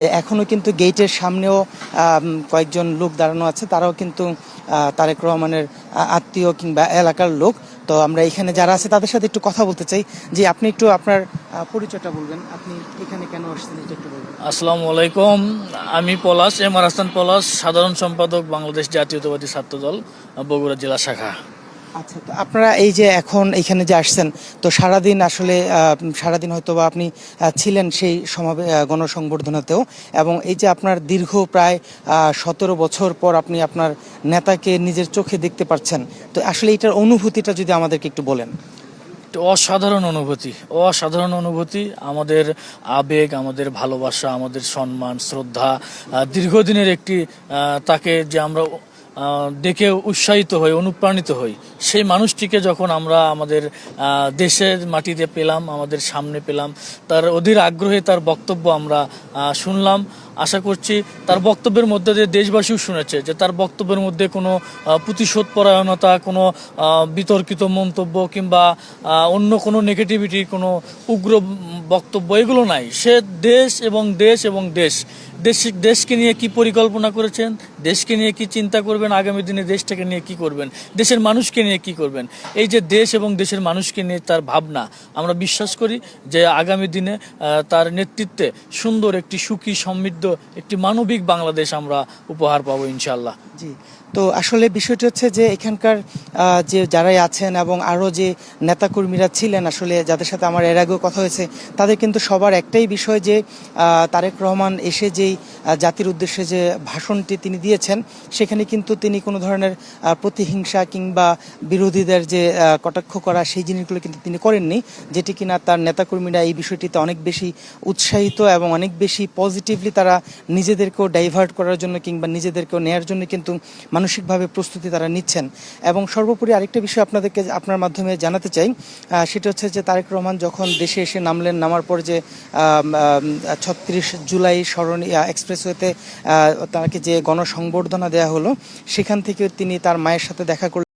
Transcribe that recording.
এখনো কিন্তু গেটের সামনেও কয়েকজন লোক দাঁড়ানো আছে, তারাও কিন্তু তারেক রহমানের আত্মীয় কিংবা এলাকার লোক। তো আমরা এখানে যারা আছে তাদের সাথে একটু কথা বলতে চাই। যে আপনি একটু আপনার পরিচয়টা বলবেন, আপনি এখানে কেন আসছেন এটা একটু বলবেন। আসসালামু আলাইকুম। আমি পলাশ, এম আর হাসান পলাশ, সাধারণ সম্পাদক, বাংলাদেশ জাতীয়তাবাদী ছাত্রদল, বগুড়া জেলা শাখা। আচ্ছা, তো আপনারা এই যে এখন এখানে যে আসছেন, তো সারাদিন আসলে সারাদিন হয়তো বা আপনি ছিলেন সেই গণসংবর্ধনাতেও, এবং এই যে আপনার দীর্ঘ প্রায় 17 বছর পর আপনি আপনার নেতাকে নিজের চোখে দেখতে পাচ্ছেন, তো আসলে এটার অনুভূতিটা যদি আমাদেরকে একটু বলেন। অসাধারণ অনুভূতি, অসাধারণ অনুভূতি। আমাদের আবেগ, আমাদের ভালোবাসা, আমাদের সম্মান, শ্রদ্ধা, দীর্ঘদিনের একটি তাকে যে আমরা দেখে উৎসাহিত হই, অনুপ্রাণিত হই, সেই মানুষটিকে যখন আমরা আমাদের দেশের মাটিতে পেলাম, আমাদের সামনে পেলাম, তার অধীর আগ্রহে তার বক্তব্য আমরা শুনলাম। আশা করছি তার বক্তব্যের মধ্যে যে দেশবাসীও শুনেছে যে তার বক্তব্যের মধ্যে কোনো প্রতিশোধ পরায়ণতা, কোনো বিতর্কিত মন্তব্য কিংবা অন্য কোনো নেগেটিভিটি, কোনো উগ্র বক্তব্য, এগুলো নাই। সে দেশ এবং দেশ এবং দেশকে নিয়ে কি পরিকল্পনা করেছেন, দেশকে নিয়ে কি চিন্তা করবেন, আগামী দিনে দেশটাকে নিয়ে কি করবেন, দেশের মানুষকে নিয়ে কি করবেন, এই যে দেশ এবং দেশের মানুষকে নিয়ে তার ভাবনা, আমরা বিশ্বাস করি যে আগামী দিনে তার নেতৃত্বে সুন্দর একটি সুখী, সমৃদ্ধ, একটি মানবিক বাংলাদেশ আমরা উপহার পাবো ইনশাল্লাহ। জি, তো আসলে বিষয়টি হচ্ছে যে এখানকার যে যারাই আছেন এবং আরও যে নেতাকর্মীরা ছিলেন, আসলে যাদের সাথে আমার এর আগেও কথা হয়েছে, তাদের কিন্তু সবার একটাই বিষয় যে তারেক রহমান এসে যেই জাতির উদ্দেশ্যে যে ভাষণটি তিনি দিয়েছেন, সেখানে কিন্তু তিনি কোনো ধরনের প্রতিহিংসা কিংবা বিরোধীদের যে কটাক্ষ করা, সেই জিনিসগুলো কিন্তু তিনি করেননি, যেটি কিনা তার নেতাকর্মীরা এই বিষয়টিতে অনেক বেশি উৎসাহিত এবং অনেক বেশি পজিটিভলি তারা নিজেদেরকেও ডাইভার্ট করার জন্য কিংবা নিজেদেরকেও নেয়ার জন্য কিন্তু মানসিকভাবে প্রস্তুতি তারা নিচ্ছেন। এবং সর্বোপরি আরেকটা বিষয় আপনাদেরকে আপনার মাধ্যমে জানাতে চাই, সেটা হচ্ছে যে তারেক রহমান যখন দেশে এসে নামার পর যে 36 জুলাই স্মরণী এক্সপ্রেসওয়েতে তাকে যে গণসংবর্ধনা দেওয়া হলো, সেখান থেকে তিনি তার মায়ের সাথে দেখা করলেন।